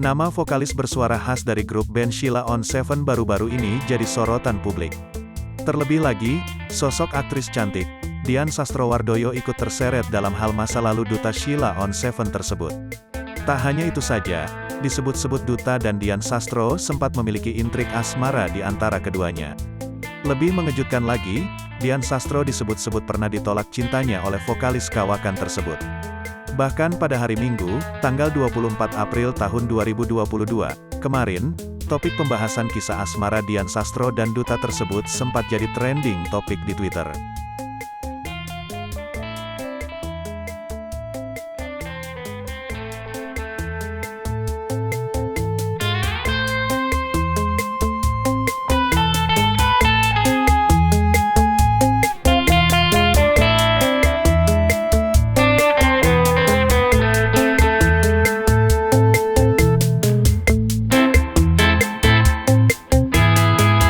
Nama vokalis bersuara khas dari grup band Sheila on 7 baru-baru ini jadi sorotan publik. Terlebih lagi, sosok aktris cantik, Dian Sastrowardoyo ikut terseret dalam hal masa lalu duta Sheila on 7 tersebut. Tak hanya itu saja, disebut-sebut Duta dan Dian Sastro sempat memiliki intrik asmara di antara keduanya. Lebih mengejutkan lagi, Dian Sastro disebut-sebut pernah ditolak cintanya oleh vokalis kawakan tersebut. Bahkan pada hari Minggu, tanggal 24 April tahun 2022, kemarin, topik pembahasan kisah asmara Dian Sastro dan Duta tersebut sempat jadi trending topik di Twitter.